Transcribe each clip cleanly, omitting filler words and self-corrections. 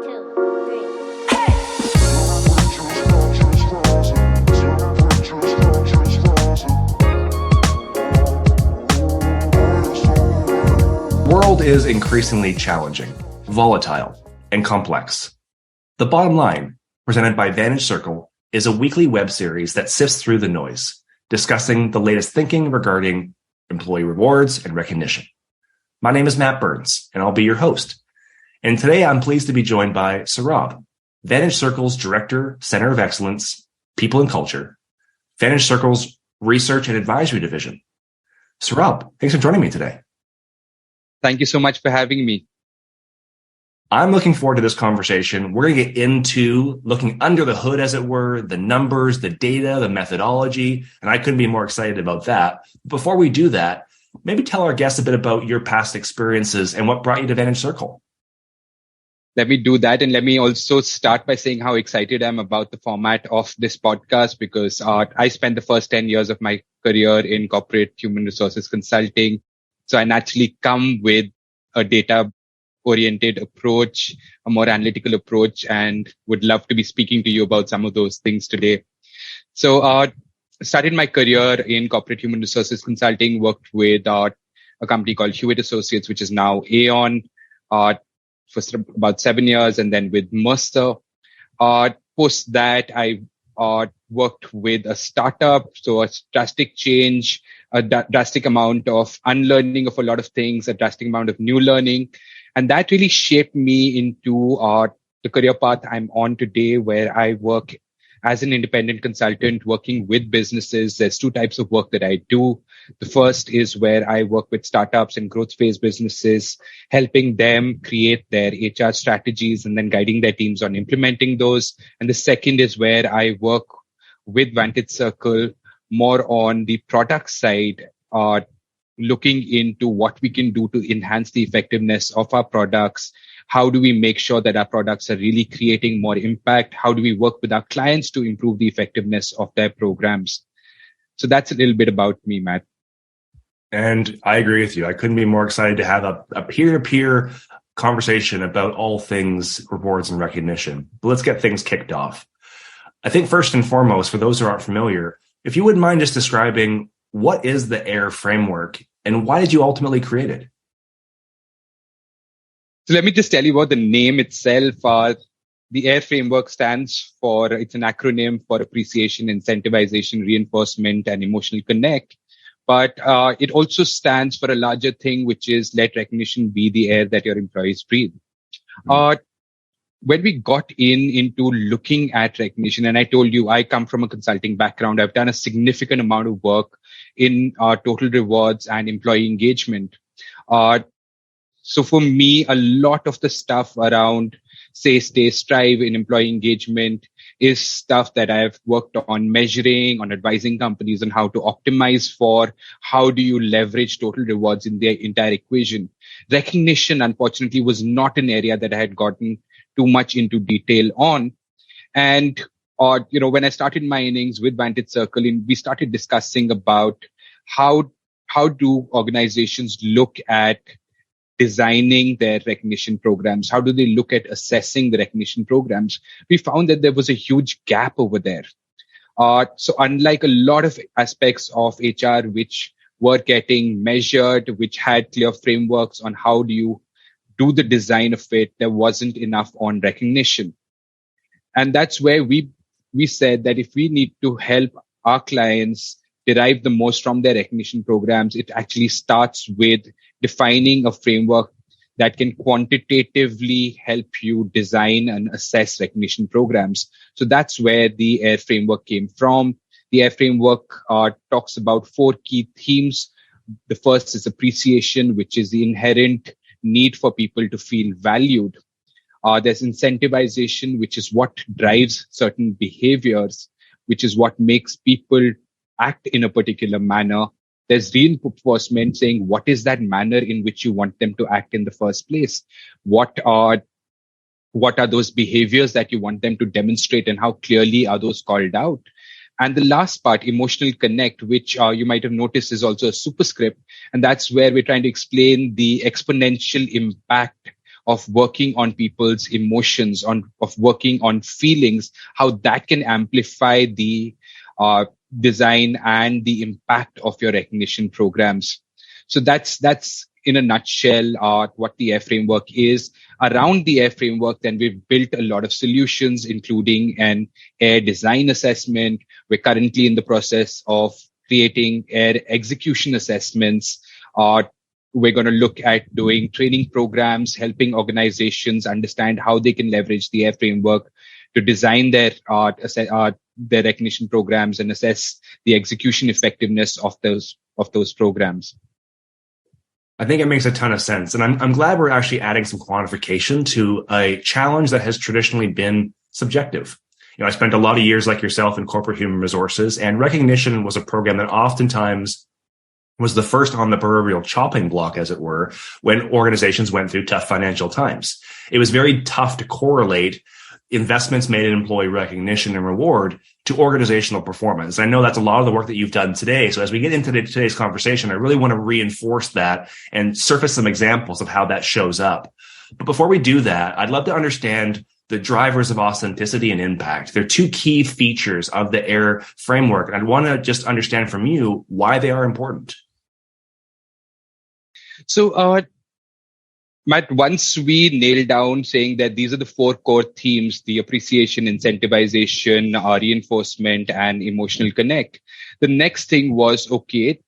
The world is increasingly challenging, volatile, and complex. The Bottom Line, presented by Vantage Circle, is a weekly web series that sifts through the noise, discussing the latest thinking regarding employee rewards and recognition. My name is Matt Burns, and I'll be your host. And today I'm pleased to be joined by Saurabh, Vantage Circle's Director, Center of Excellence, People and Culture, Vantage Circle's Research and Advisory Division. Saurabh, thanks for joining me today. Thank you so much for having me. I'm looking forward to this conversation. We're going to get into looking under the hood, as it were, the numbers, the data, the methodology, and I couldn't be more excited about that. Before we do that, maybe tell our guests a bit about your past experiences and what brought you to Vantage Circle. Let me do that. And let me also start by saying how excited I am about the format of this podcast, because I spent the first 10 years of my career in corporate human resources consulting. So I naturally come with a data-oriented approach, a more analytical approach, and would love to be speaking to you about some of those things today. So I started my career in corporate human resources consulting, worked with a company called Hewitt Associates, which is now Aon, for about 7 years, and then with Mercer. Post that, I worked with a startup, so a drastic change, a drastic amount of unlearning of a lot of things, a drastic amount of new learning. And that really shaped me into the career path I'm on today, where I work as an independent consultant working with businesses. There's two types of work that I do. The first is where I work with startups and growth phase businesses, helping them create their HR strategies and then guiding their teams on implementing those. And the second is where I work with Vantage Circle more on the product side, looking into what we can do to enhance the effectiveness of our products. How do we make sure that our products are really creating more impact? How do we work with our clients to improve the effectiveness of their programs? So that's a little bit about me, Matt. And I agree with you. I couldn't be more excited to have a peer-to-peer conversation about all things rewards and recognition. But let's get things kicked off. I think first and foremost, for those who aren't familiar, if you wouldn't mind just describing what is the AIRe Framework and why did you ultimately create it? So let me just tell you about the name itself. The AIRe Framework stands for, it's an acronym for Appreciation, Incentivization, Reinforcement, and Emotional Connect. But it also stands for a larger thing, which is let recognition be the air that your employees breathe. When we got into looking at recognition, and I told you I come from a consulting background, I've done a significant amount of work in total rewards and employee engagement. So for me, a lot of the stuff around say, stay, strive in employee engagement is stuff that I've worked on measuring, on advising companies on how to optimize for, how do you leverage total rewards in their entire equation. Recognition, unfortunately, was not an area that I had gotten too much into detail on. And, when I started my innings with Vantage Circle, we started discussing about how do organizations look at designing their recognition programs? How do they look at assessing the recognition programs? We found that there was a huge gap over there. So unlike a lot of aspects of HR, which were getting measured, which had clear frameworks on how do you do the design of it, there wasn't enough on recognition. And that's where we said that if we need to help our clients derive the most from their recognition programs, it actually starts with defining a framework that can quantitatively help you design and assess recognition programs. So that's where the AIRe Framework came from. The AIRe Framework talks about 4 key themes. The first is appreciation, which is the inherent need for people to feel valued. There's incentivization, which is what drives certain behaviors, which is what makes people act in a particular manner. There's reinforcement, saying what is that manner in which you want them to act in the first place? What are those behaviors that you want them to demonstrate, and how clearly are those called out? And the last part, emotional connect, which you might have noticed is also a superscript. And that's where we're trying to explain the exponential impact of working on people's emotions, of working on feelings, how that can amplify the design and the impact of your recognition programs. So that's in a nutshell what the AIRe framework is. Around the AIRe framework, then we've built a lot of solutions, including an AIRe design assessment. We're currently in the process of creating AIRe execution assessments. We're going to look at doing training programs, helping organizations understand how they can leverage the AIRe framework to design their recognition programs and assess the execution effectiveness of those programs. I think it makes a ton of sense. And I'm glad we're actually adding some quantification to a challenge that has traditionally been subjective. I spent a lot of years like yourself in corporate human resources, and recognition was a program that oftentimes was the first on the proverbial chopping block, as it were, when organizations went through tough financial times. It was very tough to correlate investments made in employee recognition and reward to organizational performance. I know that's a lot of the work that you've done today. So as we get into today's conversation, I really want to reinforce that and surface some examples of how that shows up. But before we do that, I'd love to understand the drivers of authenticity and impact. They're two key features of the AIRe framework. And I'd want to just understand from you why they are important. So, Matt, once we nailed down saying that these are the four core themes, the appreciation, incentivization, reinforcement, and emotional connect, the next thing was, okay,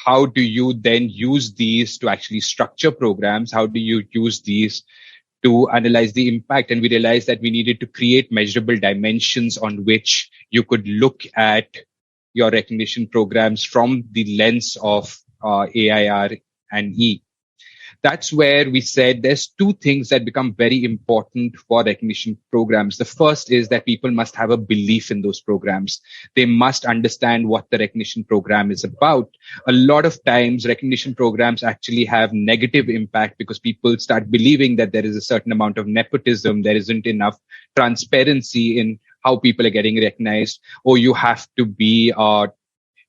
how do you then use these to actually structure programs? How do you use these to analyze the impact? And we realized that we needed to create measurable dimensions on which you could look at your recognition programs from the lens of AIR and E. That's where we said there's two things that become very important for recognition programs. The first is that people must have a belief in those programs. They must understand what the recognition program is about. A lot of times, recognition programs actually have negative impact because people start believing that there is a certain amount of nepotism. There isn't enough transparency in how people are getting recognized, or you have to be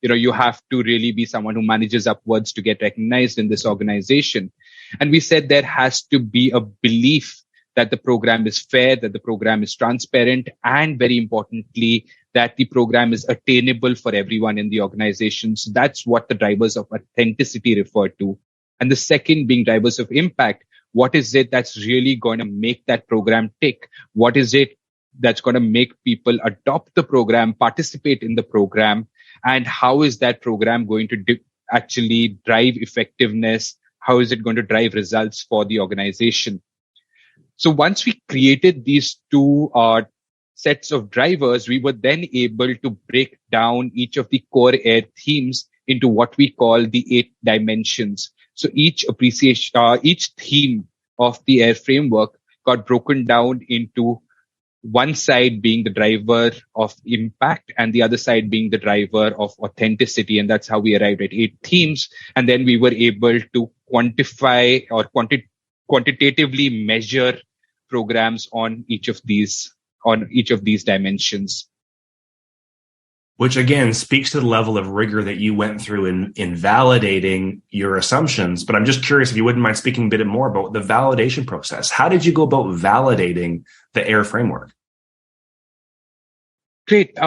you have to really be someone who manages upwards to get recognized in this organization. And we said there has to be a belief that the program is fair, that the program is transparent, and very importantly, that the program is attainable for everyone in the organization. So that's what the drivers of authenticity refer to. And the second being drivers of impact. What is it that's really going to make that program tick? What is it that's going to make people adopt the program, participate in the program? And how is that program going to actually drive effectiveness? How is it going to drive results for the organization? So once we created these two sets of drivers, we were then able to break down each of the core AIRe themes into what we call the 8 dimensions. So each theme of the AIRe framework got broken down into one side being the driver of impact and the other side being the driver of authenticity. And that's how we arrived at 8 themes. And then we were able to quantify or quantitatively measure programs on each of these dimensions. Which again speaks to the level of rigor that you went through in validating your assumptions. But I'm just curious if you wouldn't mind speaking a bit more about the validation process. How did you go about validating the AIRe framework? Great.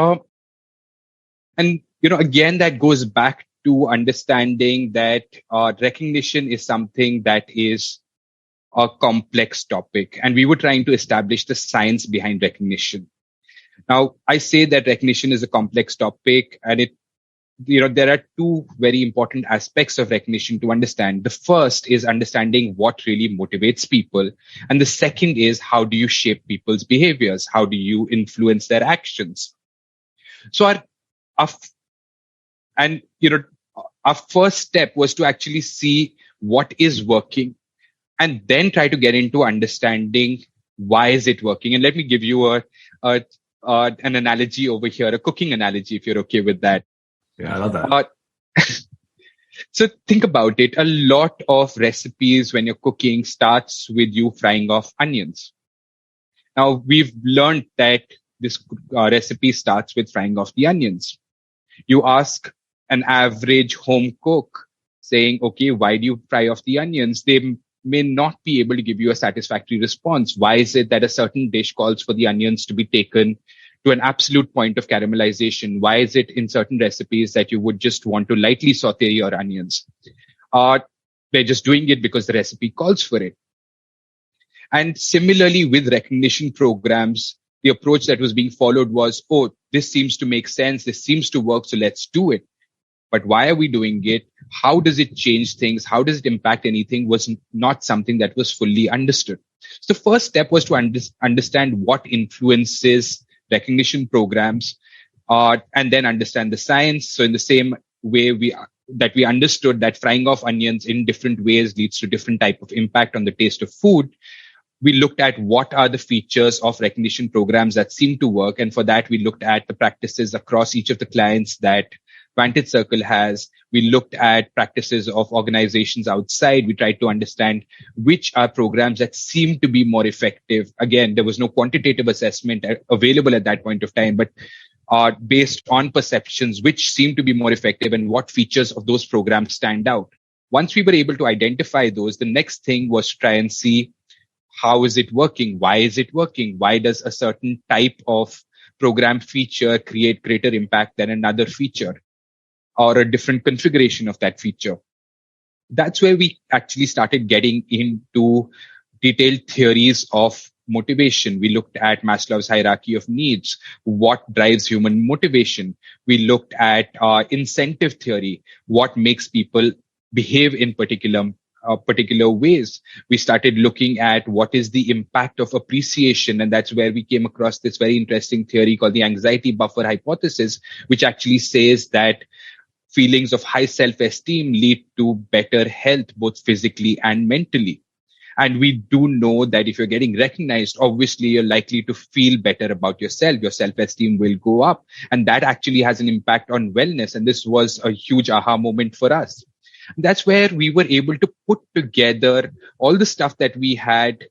And, again, that goes back to understanding that recognition is something that is a complex topic. And we were trying to establish the science behind recognition. Now, I say that recognition is a complex topic, and there are 2 very important aspects of recognition to understand. The first is understanding what really motivates people. And the second is, how do you shape people's behaviors? How do you influence their actions? So our first step was to actually see what is working and then try to get into understanding why is it working. And let me give you an analogy over here, a cooking analogy, if you're okay with that. Yeah, I love that. So think about it. A lot of recipes when you're cooking starts with you frying off onions. Now, we've learned that this recipe starts with frying off the onions. You ask an average home cook saying, okay, why do you fry off the onions? They may not be able to give you a satisfactory response. Why is it that a certain dish calls for the onions to be taken to an absolute point of caramelization? Why is it in certain recipes that you would just want to lightly saute your onions? They're just doing it because the recipe calls for it. And similarly with recognition programs, the approach that was being followed was, oh, this seems to make sense. This seems to work. So let's do it. But why are we doing it? How does it change things? How does it impact anything? Was not something that was fully understood. So the first step was to understand what influences recognition programs, and then understand the science. So in the same way we understood that frying off onions in different ways leads to different type of impact on the taste of food, we looked at what are the features of recognition programs that seem to work. And for that, we looked at the practices across each of the clients that Vantage Circle has. We looked at practices of organizations outside. We tried to understand which are programs that seem to be more effective. Again, there was no quantitative assessment available at that point of time, but based on perceptions, which seem to be more effective and what features of those programs stand out. Once we were able to identify those, the next thing was to try and see how is it working? Why is it working? Why does a certain type of program feature create greater impact than another feature or a different configuration of that feature? That's where we actually started getting into detailed theories of motivation. We looked at Maslow's hierarchy of needs. What drives human motivation? We looked at incentive theory. What makes people behave in particular ways? We started looking at what is the impact of appreciation. And that's where we came across this very interesting theory called the anxiety buffer hypothesis, which actually says that feelings of high self-esteem lead to better health, both physically and mentally. And we do know that if you're getting recognized, obviously you're likely to feel better about yourself. Your self-esteem will go up. And that actually has an impact on wellness. And this was a huge aha moment for us. That's where we were able to put together all the stuff that we had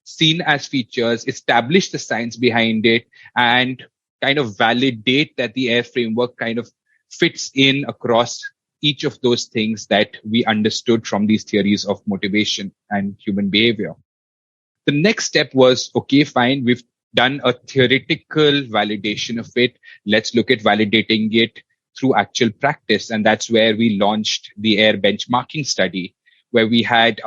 seen as features, establish the science behind it, and kind of validate that the AIRe framework kind of fits in across each of those things that we understood from these theories of motivation and human behavior. The next step was, okay, fine, we've done a theoretical validation of it. Let's look at validating it through actual practice. And that's where we launched the AIRe benchmarking study, where we had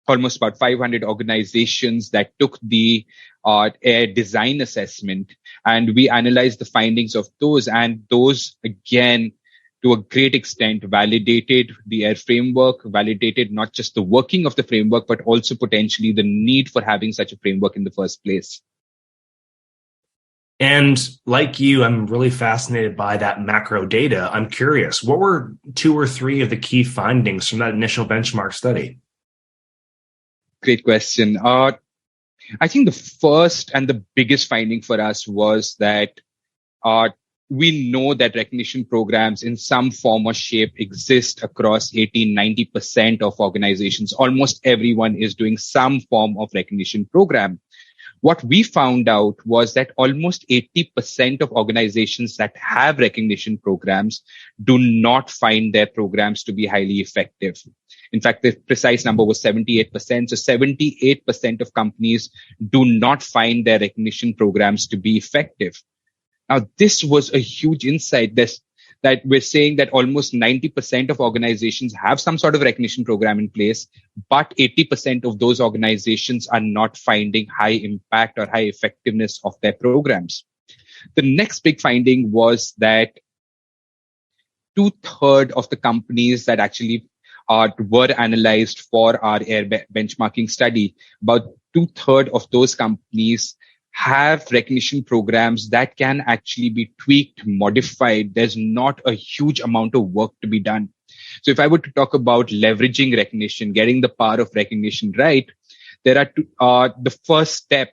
almost about 500 organizations that took the AIRe design assessment, and we analyzed the findings of those. And those, again, to a great extent, validated the AIRe framework, validated not just the working of the framework, but also potentially the need for having such a framework in the first place. And like you, I'm really fascinated by that macro data. I'm curious, what were 2 or 3 of the key findings from that initial benchmark study? Great question. I think the first and the biggest finding for us was that we know that recognition programs in some form or shape exist across 80-90% of organizations. Almost everyone is doing some form of recognition program. What we found out was that almost 80% of organizations that have recognition programs do not find their programs to be highly effective. In fact, the precise number was 78%. So 78% of companies do not find their recognition programs to be effective. Now, this was a huge insight that we're saying that almost 90% of organizations have some sort of recognition program in place, but 80% of those organizations are not finding high impact or high effectiveness of their programs. The next big finding was that 2/3 of the companies that actually were analyzed for our AIRe benchmarking study, about 2/3 of those companies have recognition programs that can actually be tweaked, modified. There's not a huge amount of work to be done. So if I were to talk about leveraging recognition, getting the power of recognition right, there are the first step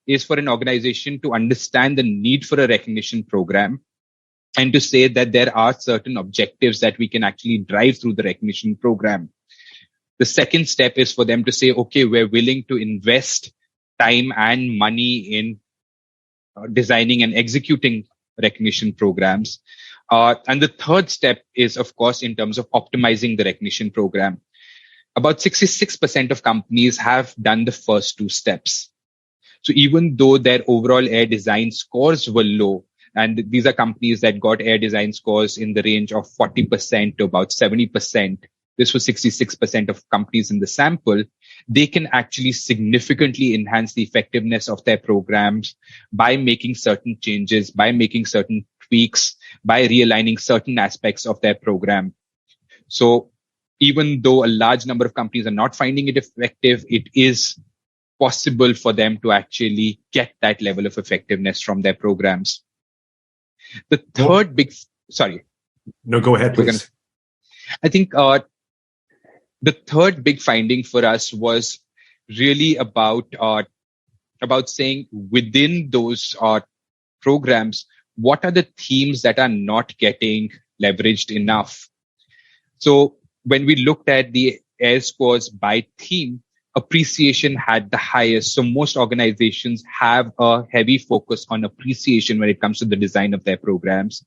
is for an organization to understand the need for a recognition program and to say that there are certain objectives that we can actually drive through the recognition program. The second step is for them to say, okay, we're willing to invest time and money in designing and executing recognition programs. And the third step is, of course, in terms of optimizing the recognition program. about 66% of companies have done the first two steps. So even though their overall AIRe design scores were low, and these are companies that got AIRe design scores in the range of 40% to about 70%, this was 66% of companies in the sample, they can actually significantly enhance the effectiveness of their programs by making certain changes, by making certain tweaks, by realigning certain aspects of their program. So even though a large number of companies are not finding it effective, it is possible for them to actually get that level of effectiveness from their programs. The third go ahead, please. I think the third big finding for us was really about saying within those programs, what are the themes that are not getting leveraged enough? So when we looked at the AIRe scores by theme, appreciation had the highest. So most organizations have a heavy focus on appreciation when it comes to the design of their programs.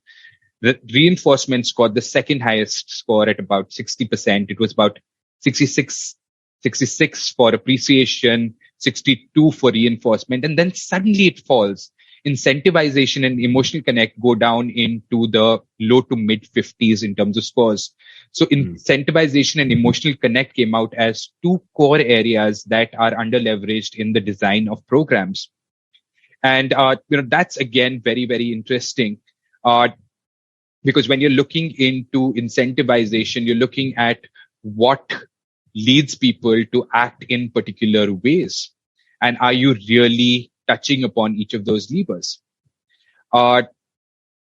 The reinforcement scored the second highest score at about 60%. It was about 66 for appreciation, 62 for reinforcement. And then suddenly it falls. Incentivization and emotional connect go down into the low to mid 50s in terms of scores. So incentivization and emotional connect came out as two core areas that are under leveraged in the design of programs. And, that's again, very, very interesting. Because when you're looking into incentivization, you're looking at what leads people to act in particular ways. And are you really touching upon each of those levers?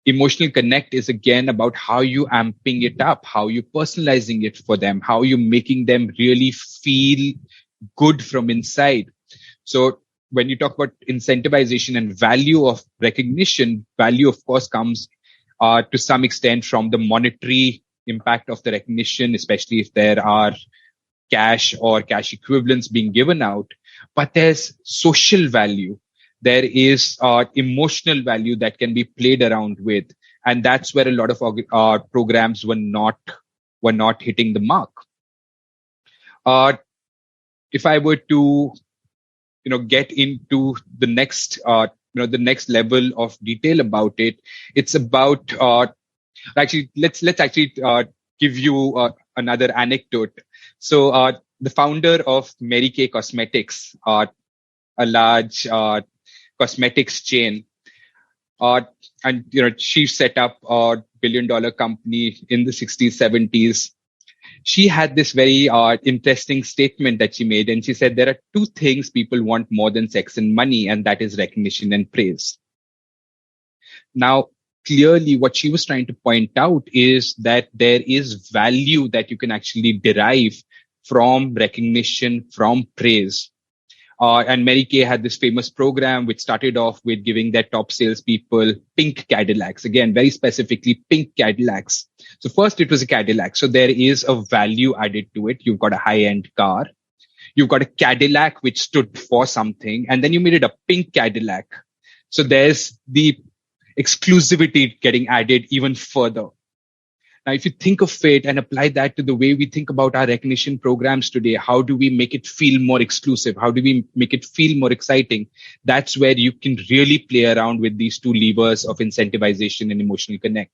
Emotional connect is again about how you amping it up, how you personalizing it for them, how you making them really feel good from inside. So when you talk about incentivization and value of recognition, value of course comes to some extent from the monetary impact of the recognition, especially if there are cash or cash equivalents being given out. But there's social value. There is emotional value that can be played around with. And that's where a lot of programs were not hitting the mark. If I were to, get into the next, the next level of detail about it, it's about, let's give you another anecdote. So, the founder of Mary Kay Cosmetics, a large, cosmetics chain, and she set up a billion-dollar company in the 60s, 70s. She had this very interesting statement that she made, and she said there are two things people want more than sex and money, and that is recognition and praise. Now, clearly, what she was trying to point out is that there is value that you can actually derive from recognition, from praise. And Mary Kay had this famous program which started off with giving their top salespeople pink Cadillacs. Again, very specifically pink Cadillacs. So first it was a Cadillac. So there is a value added to it. You've got a high-end car. You've got a Cadillac which stood for something. And then you made it a pink Cadillac. So there's the exclusivity getting added even further. Now, if you think of it and apply that to the way we think about our recognition programs today, how do we make it feel more exclusive? How do we make it feel more exciting? That's where you can really play around with these two levers of incentivization and emotional connect.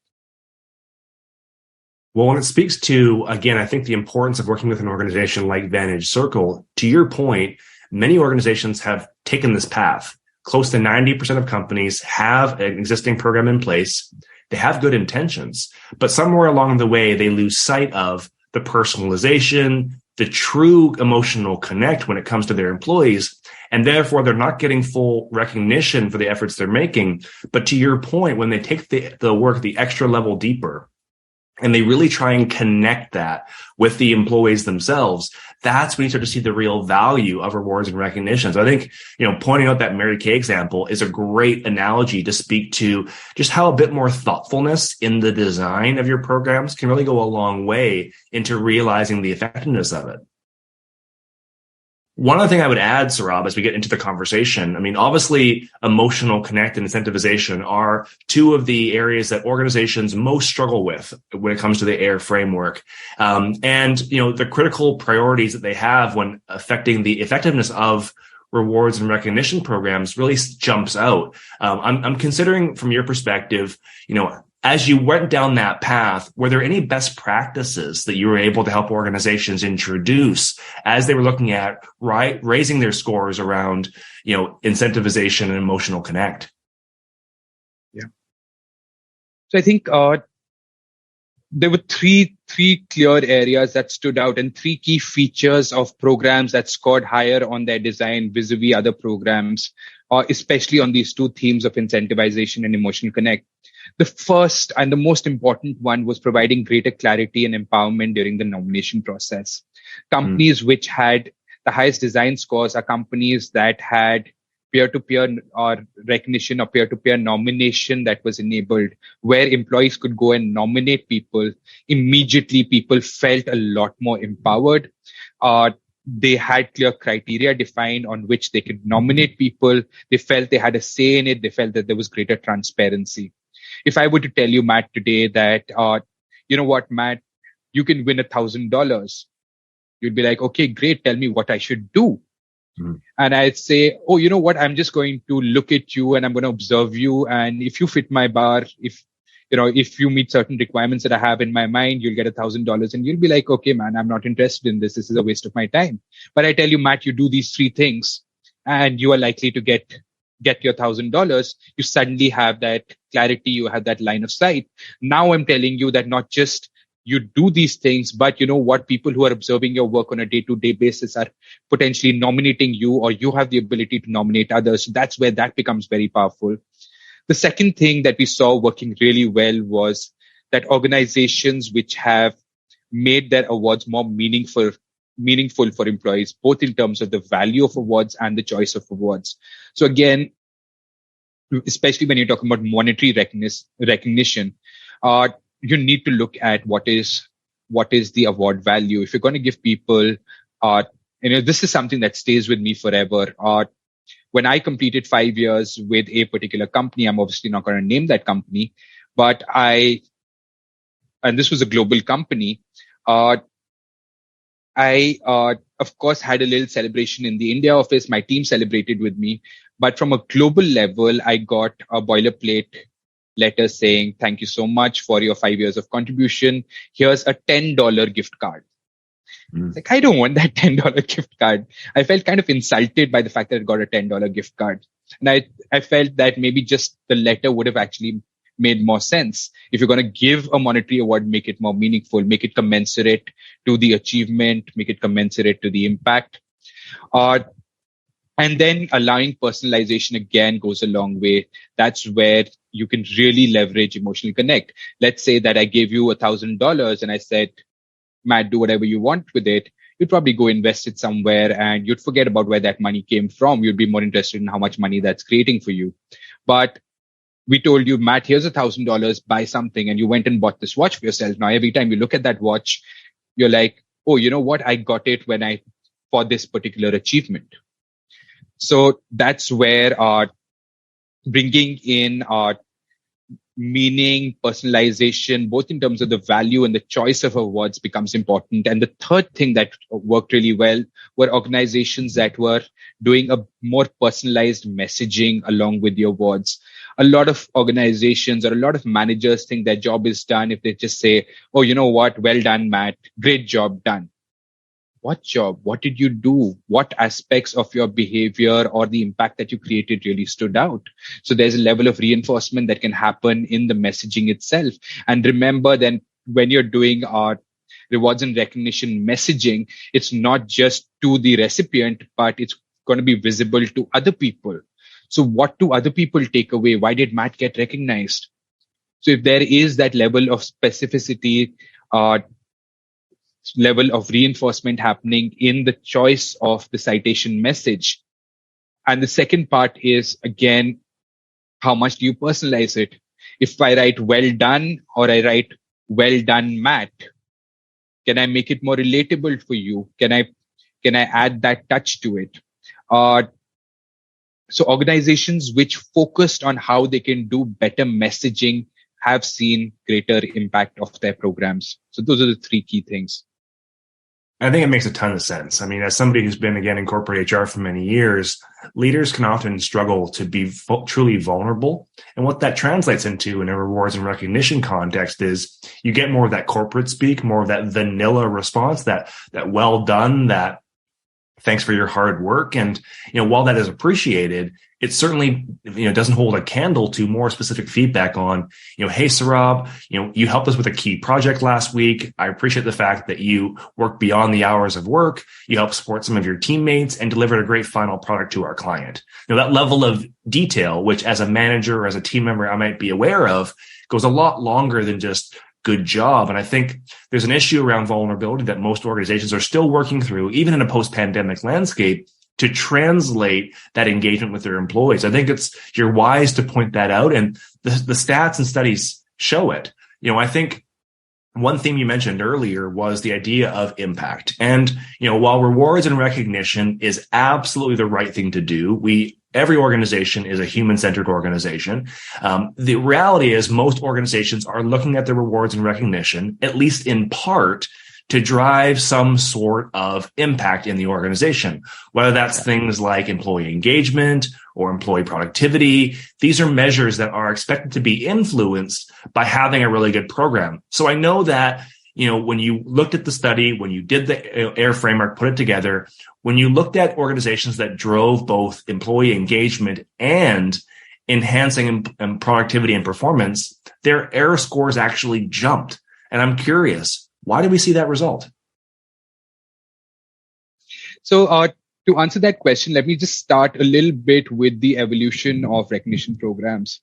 Well, when it speaks to, again, I think the importance of working with an organization like Vantage Circle, to your point, many organizations have taken this path. Close to 90% of companies have an existing program in place. They have good intentions, but somewhere along the way, they lose sight of the personalization, the true emotional connect when it comes to their employees. And therefore, they're not getting full recognition for the efforts they're making. But to your point, when they take the work the extra level deeper, and they really try and connect that with the employees themselves, that's when you start to see the real value of rewards and recognition. So I think, pointing out that Mary Kay example is a great analogy to speak to just how a bit more thoughtfulness in the design of your programs can really go a long way into realizing the effectiveness of it. One other thing I would add, Saurabh, as we get into the conversation, I mean, obviously, emotional connect and incentivization are two of the areas that organizations most struggle with when it comes to the AIRe framework. And, the critical priorities that they have when affecting the effectiveness of rewards and recognition programs really jumps out. I'm considering from your perspective, as you went down that path, were there any best practices that you were able to help organizations introduce as they were looking at raising their scores around, incentivization and emotional connect? Yeah. So I think there were three clear areas that stood out and three key features of programs that scored higher on their design vis-a-vis other programs, especially on these two themes of incentivization and emotional connect. The first and the most important one was providing greater clarity and empowerment during the nomination process. Companies which had the highest design scores are companies that had peer-to-peer or recognition or peer-to-peer nomination that was enabled, where employees could go and nominate people. Immediately, people felt a lot more empowered. They had clear criteria defined on which they could nominate people. They felt they had a say in it. They felt that there was greater transparency. If I were to tell you, Matt, today that, you know what, Matt, you can win $1,000, you'd be like, okay, great. Tell me what I should do. And I'd say, oh, you know what? I'm just going to look at you and I'm going to observe you. And if you fit my bar, if you meet certain requirements that I have in my mind, you'll get $1,000. And you'll be like, okay, man, I'm not interested in this. This is a waste of my time. But I tell you, Matt, you do these three things and you are likely to get your $1,000. You suddenly have that clarity. You have that line of sight. Now I'm telling you that not just you do these things, but you know what? People who are observing your work on a day-to-day basis are potentially nominating you, or you have the ability to nominate others. So that's where that becomes very powerful. The second thing that we saw working really well was that organizations which have made their awards more meaningful for employees, both in terms of the value of awards and the choice of awards. So again, especially when you're talking about monetary recognition, you need to look at what is the award value. If you're going to give people, this is something that stays with me forever. When I completed 5 years with a particular company, I'm obviously not going to name that company, but and this was a global company. I, of course, had a little celebration in the India office. My team celebrated with me, but from a global level, I got a boilerplate letter saying, thank you so much for your 5 years of contribution. Here's a $10 gift card. It's like, I don't want that $10 gift card. I felt kind of insulted by the fact that I got a $10 gift card. And I felt that maybe just the letter would have actually made more sense. If you're going to give a monetary award, make it more meaningful, make it commensurate to the achievement, make it commensurate to the impact. And then allowing personalization again goes a long way. That's where you can really leverage emotional connect. Let's say that I gave you $1,000 and I said, Matt, do whatever you want with it. You'd probably go invest it somewhere and you'd forget about where that money came from. You'd be more interested in how much money that's creating for you. But we told you, Matt, here's $1,000, buy something. And you went and bought this watch for yourself. Now, every time you look at that watch, you're like, oh, you know what? I got it for this particular achievement. So that's where bringing in meaning, personalization, both in terms of the value and the choice of awards becomes important. And the third thing that worked really well were organizations that were doing a more personalized messaging along with the awards. A lot of organizations or a lot of managers think their job is done if they just say, oh, you know what? Well done, Matt. Great job done. What job? What did you do? What aspects of your behavior or the impact that you created really stood out? So there's a level of reinforcement that can happen in the messaging itself. And remember then when you're doing rewards and recognition messaging, it's not just to the recipient, but it's going to be visible to other people. So what do other people take away? Why did Matt get recognized? So if there is that level of specificity, level of reinforcement happening in the choice of the citation message. And the second part is, again, how much do you personalize it? If I write well done or I write well done, Matt, can I make it more relatable for you? Can I Can I add that touch to it? So organizations which focused on how they can do better messaging have seen greater impact of their programs. So those are the three key things. I think it makes a ton of sense. I mean, as somebody who's been, again, in corporate HR for many years, leaders can often struggle to be truly vulnerable. And what that translates into in a rewards and recognition context is you get more of that corporate speak, more of that vanilla response, that well done, that thanks for your hard work. And, while that is appreciated, it certainly, doesn't hold a candle to more specific feedback on, hey, Saurabh, you helped us with a key project last week. I appreciate the fact that you worked beyond the hours of work. You helped support some of your teammates and delivered a great final product to our client. That level of detail, which as a manager or as a team member, I might be aware of, goes a lot longer than just good job. And I think there's an issue around vulnerability that most organizations are still working through, even in a post-pandemic landscape, to translate that engagement with their employees. I think you're wise to point that out, and the stats and studies show it. I think one theme you mentioned earlier was the idea of impact. And, while rewards and recognition is absolutely the right thing to do, every organization is a human-centered organization. The reality is most organizations are looking at their rewards and recognition, at least in part, to drive some sort of impact in the organization, whether that's things like employee engagement or employee productivity. These are measures that are expected to be influenced by having a really good program. So I know that, when you looked at the study, when you did the AIRe framework, put it together, when you looked at organizations that drove both employee engagement and enhancing productivity and performance, their AIRe scores actually jumped. And I'm curious, why do we see that result? So to answer that question, let me just start a little bit with the evolution of recognition programs.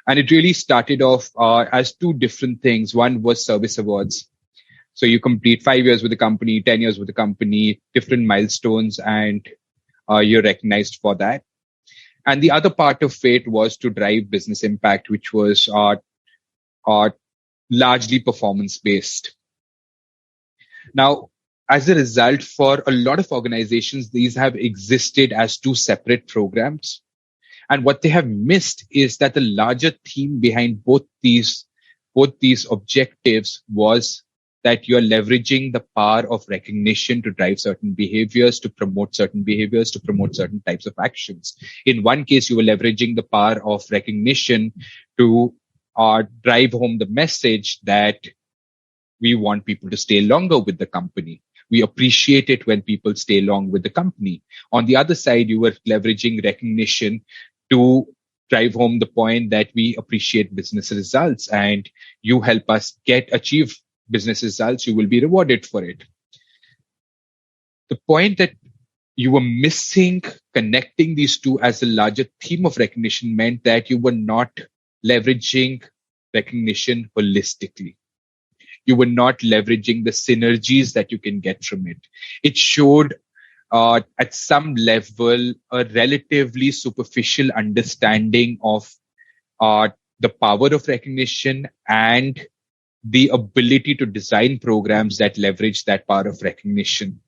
And it really started off as two different things. One was service awards. So you complete 5 years with the company, 10 years with the company, different milestones, and you're recognized for that. And the other part of it was to drive business impact, which was largely performance-based. Now, as a result, for a lot of organizations, these have existed as two separate programs. And what they have missed is that the larger theme behind both these objectives was that you're leveraging the power of recognition to drive certain behaviors, to promote certain behaviors, to promote certain types of actions. In one case, you were leveraging the power of recognition to drive home the message that we want people to stay longer with the company. We appreciate it when people stay long with the company. On the other side, you were leveraging recognition to drive home the point that we appreciate business results, and you help us achieve business results, you will be rewarded for it. The point that you were missing connecting these two as a larger theme of recognition meant that you were not leveraging recognition holistically. You were not leveraging the synergies that you can get from it. It showed at some level a relatively superficial understanding of the power of recognition and the ability to design programs that leverage that power of recognition.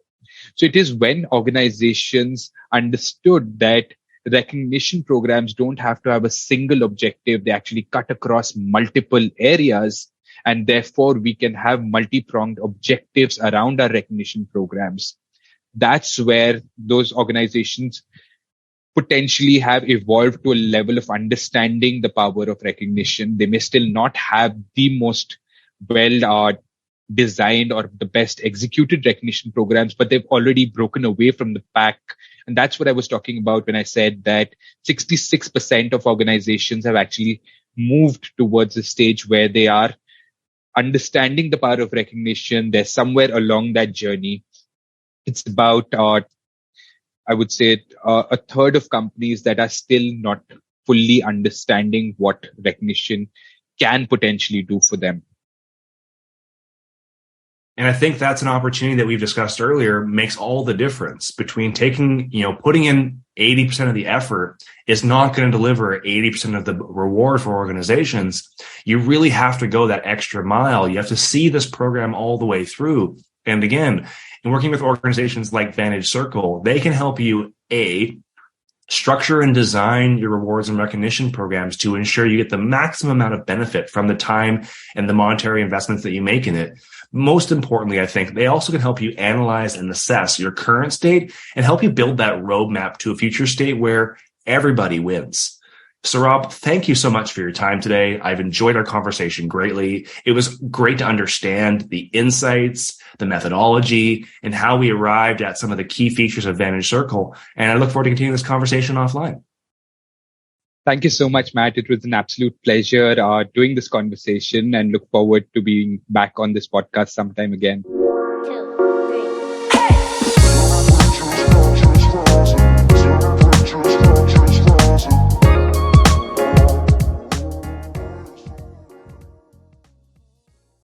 So it is when organizations understood that recognition programs don't have to have a single objective, they actually cut across multiple areas, and therefore we can have multi-pronged objectives around our recognition programs. That's where those organizations potentially have evolved to a level of understanding the power of recognition. They may still not have the most well designed or the best executed recognition programs, but they've already broken away from the pack. And that's what I was talking about when I said that 66% of organizations have actually moved towards a stage where they are understanding the power of recognition. They're somewhere along that journey. It's about, I would say, a third of companies that are still not fully understanding what recognition can potentially do for them. And I think that's an opportunity that we've discussed earlier makes all the difference between putting in 80% of the effort is not going to deliver 80% of the reward for organizations. You really have to go that extra mile. You have to see this program all the way through. And again, And working with organizations like Vantage Circle, they can help you, structure and design your rewards and recognition programs to ensure you get the maximum amount of benefit from the time and the monetary investments that you make in it. Most importantly, I think they also can help you analyze and assess your current state and help you build that roadmap to a future state where everybody wins. Saurabh, thank you so much for your time today. I've enjoyed our conversation greatly. It was great to understand the insights, the methodology, and how we arrived at some of the key features of Vantage Circle. And I look forward to continuing this conversation offline. Thank you so much, Matt. It was an absolute pleasure doing this conversation, and look forward to being back on this podcast sometime again. 2